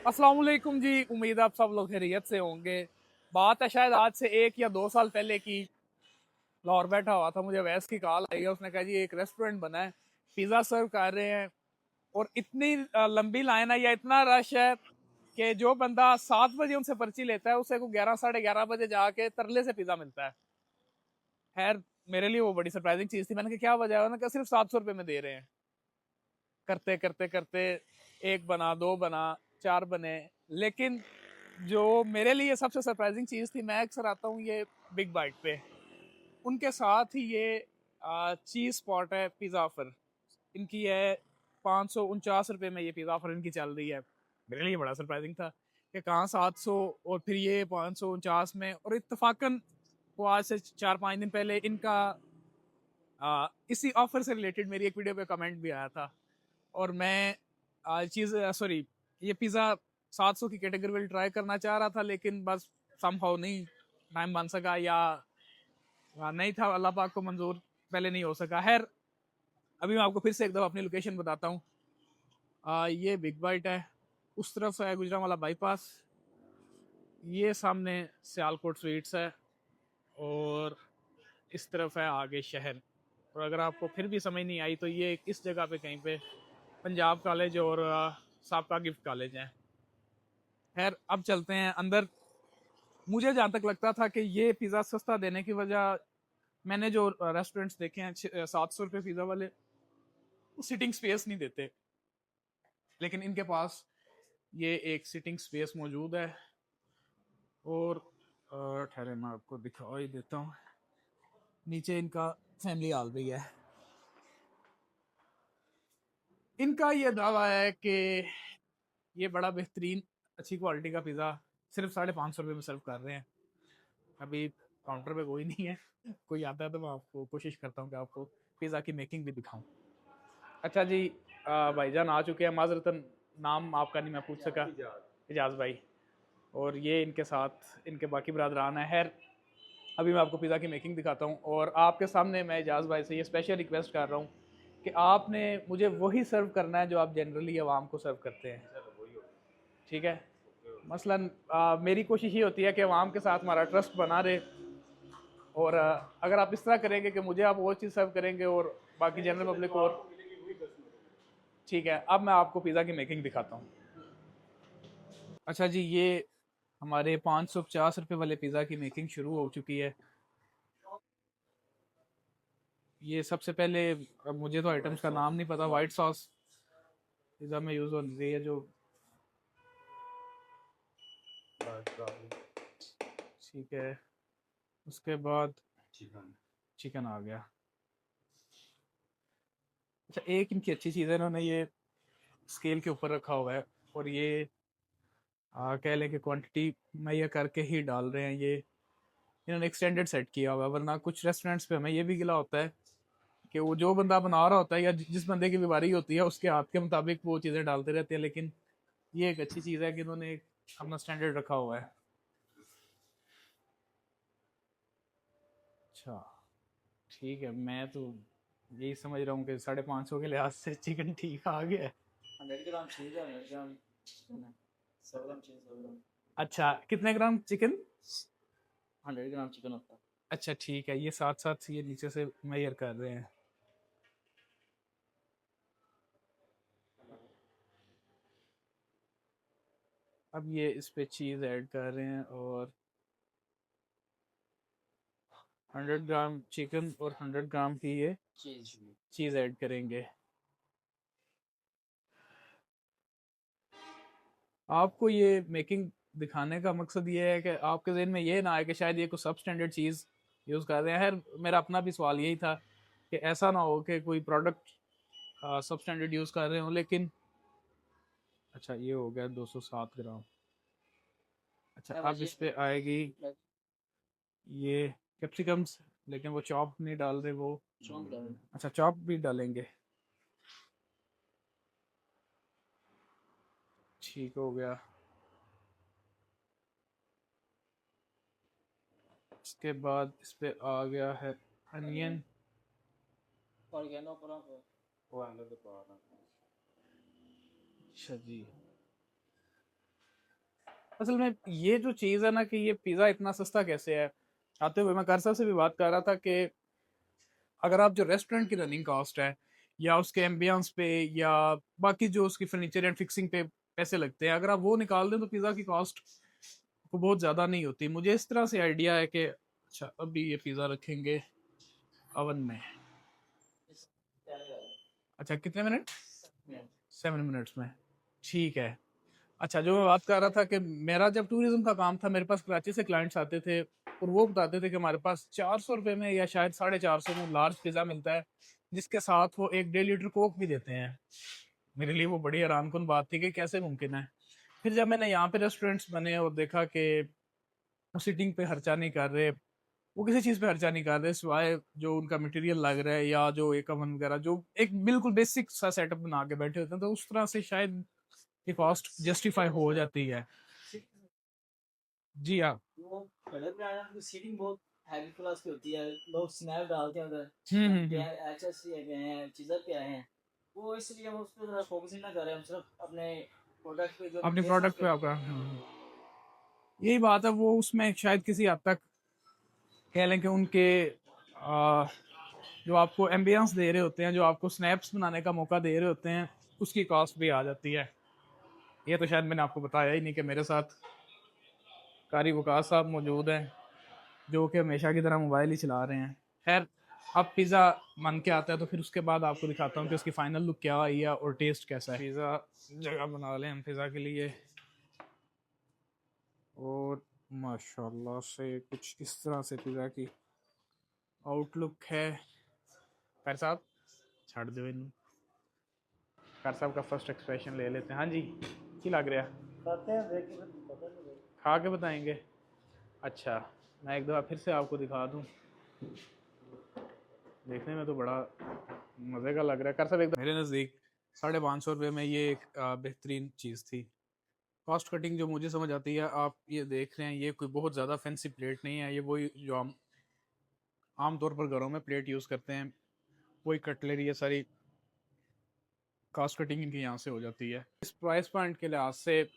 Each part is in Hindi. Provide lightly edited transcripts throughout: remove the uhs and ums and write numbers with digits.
अस्सलाम वालेकुम जी। उम्मीद आप सब लोग खैरियत से होंगे। बात है शायद आज से 1 या 2 साल पहले की। लाहौर बैठा हुआ था, मुझे वैस की कॉल आई है। उसने कहा जी एक रेस्टोरेंट बना है, पिज़्ज़ा सर्व कर रहे हैं और इतनी लंबी लाइन है या इतना रश है कि जो बंदा 7 बजे उनसे पर्ची लेता है उसे को 11 साढ़े 11 बजे जाके तरले से पिज़्ज़ा मिलता है। खैर, मेरे लिए वो बड़ी सरप्राइजिंग चीज़ थी। मैंने कहा क्या वजह है? उन्होंने कहा सिर्फ 700 रुपये में दे रहे हैं। करते करते करते एक बना, दो बना, चार बने। लेकिन जो मेरे लिए सबसे सरप्राइजिंग चीज़ थी, मैं अक्सर आता हूँ ये बिग बाइट पे, उनके साथ ही ये चीज़ स्पॉट है पिज़्ज़ा ऑफर इनकी है। 549 रुपये में ये पिज़्ज़ा ऑफर इनकी चल रही है। मेरे लिए बड़ा सरप्राइजिंग था कि कहाँ 700 और फिर ये 549 में। और इत्तेफाकन वो आज से 4-5 दिन पहले इनका इसी ऑफर से रिलेटेड मेरी एक वीडियो पे कमेंट भी आया था। और मैं चीज़ सॉरी, ये पिज़्ज़ा 700 की कैटेगरी में ट्राई करना चाह रहा था, लेकिन बस समहाउ नहीं टाइम बन सका, या नहीं था अल्लाह पाक को मंजूर, पहले नहीं हो सका। खैर, अभी मैं आपको फिर से एक दफ़ा अपनी लोकेशन बताता हूँ। ये बिग बाइट है, उस तरफ है गुजरांवाला बाईपास, ये सामने सियालकोट स्वीट्स है, और इस तरफ है आगे शहर। और अगर आपको फिर भी समझ नहीं आई तो ये इस जगह पे कहीं पे पंजाब कॉलेज और साबका गिफ्ट कॉलेज है। खैर, अब चलते हैं अंदर। मुझे जहाँ तक लगता था कि ये पिज़्ज़ा सस्ता देने की वजह, मैंने जो रेस्टोरेंट्स देखे हैं 700 रुपये पिज़्ज़ा वाले, वो सिटिंग स्पेस नहीं देते। लेकिन इनके पास ये एक सिटिंग स्पेस मौजूद है। और ठहरे मैं आपको दिखा ही देता हूँ। नीचे इनका फैमिली हॉल भी है। इनका ये दावा है कि ये बड़ा बेहतरीन अच्छी क्वालिटी का पिज़्ज़ा सिर्फ 550 रुपये में सर्व कर रहे हैं। अभी काउंटर पे कोई नहीं है, कोई आता है तो मैं आपको कोशिश करता हूँ कि आपको पिज़्ज़ा की मेकिंग भी दिखाऊं। अच्छा जी, भाईजान आ चुके हैं। माजरतन नाम आपका नहीं मैं पूछ सका। इजाज़ भाई। और ये इनके साथ इनके बाकी बरदरान है। खैर, अभी मैं आपको पिज़्ज़ा की मेकिंग दिखाता हूँ, और आपके सामने मैं इजाज़ भाई से ये स्पेशल रिक्वेस्ट कर रहा हूँ कि आपने मुझे वही सर्व करना है जो आप जनरली आवाम को सर्व करते हैं। ठीक है? मसलन मेरी कोशिश ये होती है कि आवाम के साथ हमारा ट्रस्ट बना रहे। और अगर आप इस तरह करेंगे कि मुझे आप वो चीज़ सर्व करेंगे और बाकी जनरल पब्लिक को और। ठीक है, अब मैं आपको पिज़्ज़ा की मेकिंग दिखाता हूँ। अच्छा जी, ये हमारे 550 रुपये वाले पिज़्ज़ा की मेकिंग शुरू हो चुकी है। ये सबसे पहले, अब मुझे तो आइटम्स का नाम नहीं पता, वाइट सॉस पिज़्ज़ा में यूज़ हो रही है जो। ठीक है, उसके बाद चिकन आ गया। अच्छा, एक इनकी अच्छी चीज़ है, इन्होंने ये स्केल के ऊपर रखा हुआ है, और ये कह लें कि क्वांटिटी मुहैया करके ही डाल रहे हैं। ये इन्होंने एक स्टैंडर्ड सेट किया हुआ है, वरना कुछ रेस्टोरेंट्स पे हमें ये भी गिला होता है कि वो जो बंदा बना रहा होता है या जिस बंदे की बीमारी होती है उसके हाथ के मुताबिक वो चीज़ें डालते रहते हैं। लेकिन ये एक अच्छी चीज़ है कि इन्होंने एक अपना स्टैंडर्ड रखा हुआ है। अच्छा, ठीक है, मैं तो यही समझ रहा हूँ कि 550 के लिहाज से चिकन ठीक आ गया है। 100 ग्राम चीज़ है, 100 ग्राम चिकन है, 100 ग्राम चीज़, 100 ग्राम। अच्छा, कितने ग्राम चिकन? 100 ग्राम चिकन होता है। अच्छा ठीक है, ये साथ साथ ये नीचे से मेजर कर रहे हैं। अब ये इस पे चीज़ ऐड कर रहे हैं, और 100 ग्राम चिकन और 100 ग्राम की ये चीज़ ऐड करेंगे। आपको ये मेकिंग दिखाने का मकसद ये है कि आपके जहन में ये ना आए कि शायद ये कोई सब स्टैंडर्ड चीज़ यूज़ कर रहे हैं। खैर, मेरा अपना भी सवाल यही था कि ऐसा ना हो कि कोई प्रोडक्ट सब स्टैंडर्ड यूज़ कर रहे हो। लेकिन अच्छा, ये हो गया 207 ग्राम। अच्छा, अब इस पे आएगी ये कैप्सिकम्स, लेकिन वो चॉप नहीं डाल रहे वो। अच्छा, चॉप भी डालेंगे। ठीक हो गया। इसके बाद इस पे आ गया है अनियन। अच्छा जी, असल में ये जो चीज़ है ना कि ये पिज़्ज़ा इतना सस्ता कैसे है। आते हुए मैं कारसा से भी बात कर रहा था कि अगर आप जो रेस्टोरेंट की रनिंग कॉस्ट है या उसके एम्बियंस पे या बाकी जो उसकी फर्नीचर एंड फिक्सिंग पे पैसे लगते हैं, अगर आप वो निकाल दें तो पिज़्ज़ा की कॉस्ट को बहुत ज़्यादा नहीं होती। मुझे इस तरह से आइडिया है कि अच्छा अभी ये पिज़्ज़ा रखेंगे ओवन में। अच्छा कितने मिनट? 7 मिनट्स में। ठीक है। अच्छा जो मैं बात कर रहा था कि मेरा जब टूरिज्म का काम था, मेरे पास कराची से क्लाइंट्स आते थे और वो बताते थे कि हमारे पास 400 रुपये में या शायद 450 में लार्ज पिज़्ज़ा मिलता है, जिसके साथ वो 1 डेढ़ लीटर कोक भी देते हैं। मेरे लिए वो बड़ी हैरानकुन बात थी कि कैसे मुमकिन है। फिर जब मैंने यहाँ पे रेस्टोरेंट्स बने और देखा कि वो सिटिंग पे खर्चा नहीं कर रहे, वो किसी चीज़ पे खर्चा नहीं कर रहे सिवाय जो उनका मटेरियल लग रहा है या जो एक अवन वगैरह जो एक बिल्कुल बेसिक सा सेटअप बना के बैठे होते हैं, तो उस तरह से शायद ये कॉस्ट जस्टिफाई हो जाती है। जी हाँ। वो कलर में आया तो सीटिंग बहुत हैवी क्लास की होती है, लोग स्नैप डालते हैं उधर हम्म। एच एस सी गए हैं, चीज़र पे आए हैं, वो इसलिए हम उस पर ज़रा फोकस ना कर रहे हैं, हम सिर्फ अपने प्रोडक्ट पे जो अपने टेस्ट प्रोडक्ट उस पे पर। आपका यही बात है। वो उसमें शायद किसी हद तक कह लें कि उनके जो आपको एम्बियंस दे रहे होते हैं, जो आपको स्नैप्स बनाने का मौका दे रहे होते हैं, उसकी कॉस्ट भी आ जाती है। ये तो शायद मैंने आपको बताया ही नहीं कि मेरे साथ कारी वकास साहब मौजूद हैं जो कि हमेशा की तरह मोबाइल ही चला रहे हैं। खैर, अब पिज़्ज़ा बन के आता है तो फिर उसके बाद आपको दिखाता हूँ कि उसकी फाइनल लुक क्या आई है और टेस्ट कैसा है। पिज़्ज़ा जगह बना लें हम पिज़्ज़ा के लिए और माशाल्लाह से कुछ इस तरह से पिज़्ज़ा की आउटलुक है। खैर साहब छड़ दो इन। खैर साहब का फर्स्ट एक्सप्रेशन ले लेते हैं। हाँ जी, की लग रहा है? खाते हैं देख के फिर पता नहीं भाई। खा के बताएंगे। अच्छा, मैं एक दफ़ा फिर से आपको दिखा दूँ। देखने में तो बड़ा मज़े का लग रहा है। कर सब एकदम मेरे नज़दीक 550 रुपये में ये एक बेहतरीन चीज़ थी। कॉस्ट कटिंग जो मुझे समझ आती है, आप ये देख रहे हैं, ये कोई बहुत ज़्यादा फैंसी प्लेट नहीं है। ये वही जो हम आम तौर पर घरों में प्लेट यूज़ करते हैं, वही कटलरी, ये सारी कॉस्ट कटिंग इनकी यहाँ से हो जाती है। इस प्राइस पॉइंट के लिहाज से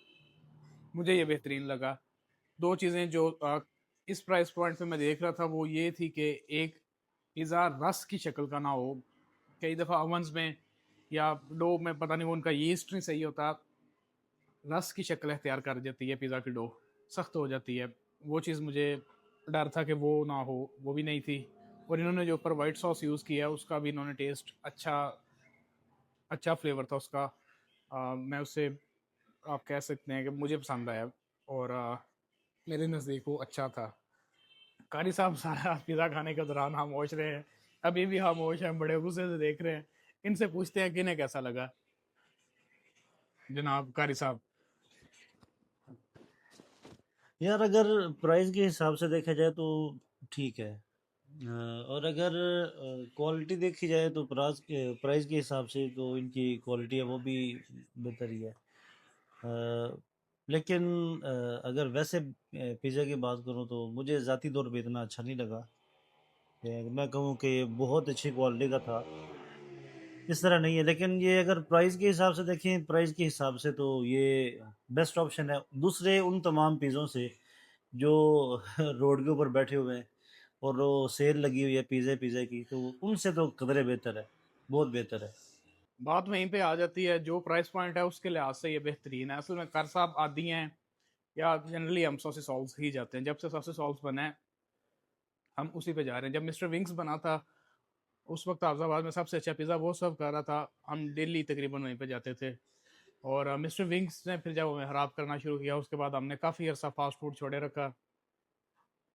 मुझे ये बेहतरीन लगा। दो चीज़ें जो इस प्राइस पॉइंट पे मैं देख रहा था वो ये थी कि एक पिज़्ज़ा रस की शक्ल का ना हो। कई दफ़ा ओवंस में या डो में पता नहीं वो उनका यीस्ट नहीं सही होता, रस की शक्ल अख्तियार कर जाती है पिज़्ज़ा की डो, सख्त हो जाती है। वो चीज़ मुझे डर था कि वो ना हो, वो भी नहीं थी। और इन्होंने जो ऊपर वाइट सॉस यूज़ किया है उसका भी इन्होंने टेस्ट अच्छा अच्छा फ्लेवर था उसका। मैं उससे आप कह सकते हैं कि मुझे पसंद आया और मेरे नज़दीक वो अच्छा था। कारी साहब सारा पिज़्ज़ा खाने के दौरान खामोश रहे हैं, अभी भी खामोश हैं, बड़े गुस्से से देख रहे हैं। इनसे पूछते हैं कि इन्हें कैसा लगा जनाब कारी साहब। यार अगर प्राइस के हिसाब से देखा जाए तो ठीक है। और अगर क्वालिटी देखी जाए तो प्राइस के हिसाब से तो इनकी क्वालिटी है वो भी बेहतर ही है। लेकिन अगर वैसे पिज़्ज़ा की बात करूँ तो मुझे ज़ाती तौर पे इतना अच्छा नहीं लगा कि मैं कहूँ कि ये बहुत अच्छी क्वालिटी का था, इस तरह नहीं है। लेकिन ये अगर प्राइस के हिसाब से देखें, प्राइस के हिसाब से तो ये बेस्ट ऑप्शन है दूसरे उन तमाम पिज़्ज़ों से जो रोड के ऊपर बैठे हुए हैं और वो सेल लगी हुई है पिज़्ज़ा की, तो उनसे तो कदरे बेहतर है, बहुत बेहतर है। बात वहीं पे आ जाती है, जो प्राइस पॉइंट है उसके लिहाज से ये बेहतरीन है। असल में कर साहब आदि हैं या जनरली हम सॉसेस सॉल्स ही जाते हैं। जब से सॉसेस सॉल्स बना है हम उसी पे जा रहे हैं। जब मिस्टर विंग्स बना था उस वक्त आफजाबाद में सबसे अच्छा पिज़्ज़ा वो सर्व कर रहा था, हम डेली तकरीबन वहीं पे जाते थे। और मिस्टर विंग्स ने फिर जब हमें ख़राब करना शुरू किया उसके बाद हमने काफ़ी अर्सा फास्ट फूड छोड़े रखा,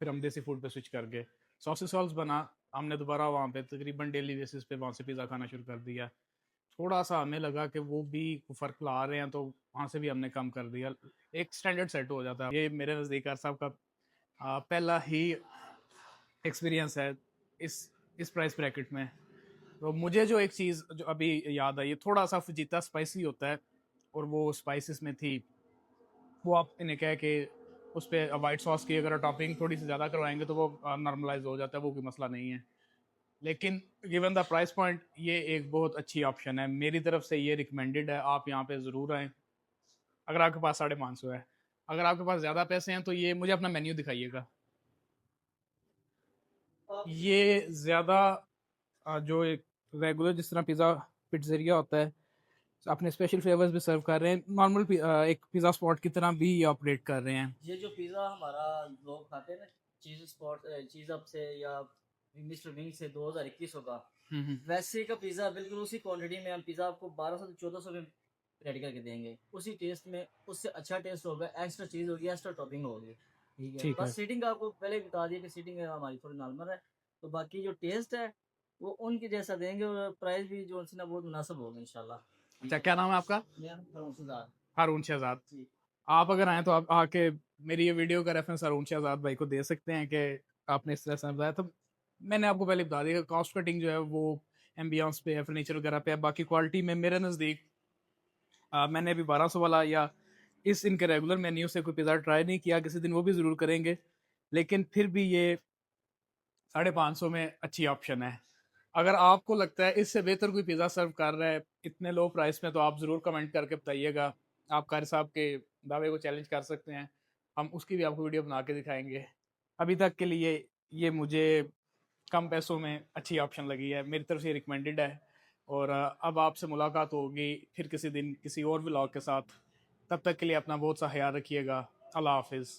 फिर हम देसी फूड पे स्विच कर गए। सॉसेस सॉल्स बना, हमने दोबारा वहाँ पे तकरीबन डेली बेसिस पे वहाँ से पिज़्ज़ा खाना शुरू कर दिया। थोड़ा सा हमें लगा कि वो भी फ़र्क ला रहे हैं तो वहाँ से भी हमने कम कर दिया। एक स्टैंडर्ड सेट हो जाता है। ये मेरे नज़दीक साहब का पहला ही एक्सपीरियंस है इस इस प्राइस ब्रैकेट में। तो मुझे जो एक चीज़ जो अभी याद आई, थोड़ा सा फजीता स्पाइसी होता है और वो स्पाइसेस में थी। वो आप इन्हें कह के उस पर वाइट सॉस की अगर टॉपिंग थोड़ी सी ज़्यादा करवाएंगे तो वो नॉर्मलाइज हो जाता है, वो कोई मसला नहीं है। लेकिन गिवन द प्राइस पॉइंट ये एक बहुत अच्छी ऑप्शन है, मेरी तरफ से ये रिकमेंडेड है। आप यहाँ पे ज़रूर आएँ अगर आपके पास 550 है। अगर आपके पास ज़्यादा पैसे हैं तो ये मुझे अपना मेन्यू दिखाइएगा। ये ज़्यादा जो एक रेगुलर जिस तरह पिज़्ज़ा पिज़्ज़ेरिया होता है, अपने स्पेशल फ्लेवर्स भी सर्व कर रहे हैं, नॉर्मल एक पिज़्ज़ा स्पॉट की तरह भी ये ऑपरेट कर रहे हैं। ये जो पिज़्ज़ा हमारा लोग खाते हैं ना, चीज़ स्पॉट चीज़ अप से या मिस्टर विंग से 2021 होगा, वैसे का पिज़्ज़ा बिल्कुल उसी क्वांटिटी में हम पिज़्ज़ा आपको 1200 से 1400 में रेडी करके देंगे, उसी टेस्ट में। उससे अच्छा टेस्ट होगा, एक्स्ट्रा चीज़ होगी, एक्स्ट्रा टॉपिंग होगी। ठीक है, ठीक है। बस सीटिंग का आपको पहले ही बता दिया कि सीटिंग हमारी थोड़ी नॉर्मल है, तो बाकी जो टेस्ट है वो उनके जैसा देंगे, और प्राइस भी जो है ना बहुत मुनासिब होगा इंशाल्लाह। अच्छा, क्या नाम है आपका? मेरा नाम फरूख हारून शहजाद। जी। आप अगर आए तो आप आके मेरी ये वीडियो का रेफरेंस हारून शहजाद भाई को दे सकते हैं कि आपने इस तरह से बताया। तो मैंने आपको पहले बता दिया, कॉस्ट कटिंग जो है वो एम्बियंस पे है, फर्नीचर वगैरह पे है। बाकी क्वालिटी में मेरे नज़दीक मैंने अभी 1200 वाला या इस इनके रेगुलर मेन्यू से कोई पिज़्ज़ा ट्राई नहीं किया, किसी दिन वो भी ज़रूर करेंगे। लेकिन फिर भी ये 550 में अच्छी ऑप्शन है। अगर आपको लगता है इससे बेहतर कोई पिज़्ज़ा सर्व कर रहा है इतने लो प्राइस में, तो आप ज़रूर कमेंट करके बताइएगा। आप कारी साहब के दावे को चैलेंज कर सकते हैं, हम उसकी भी आपको वीडियो बना के दिखाएंगे। अभी तक के लिए ये मुझे कम पैसों में अच्छी ऑप्शन लगी है, मेरी तरफ से रिकमेंडेड है। और अब आपसे मुलाकात होगी फिर किसी दिन किसी और व्लॉग के साथ। तब तक के लिए अपना बहुत सा ख्याल रखिएगा। अल्लाह हाफिज़।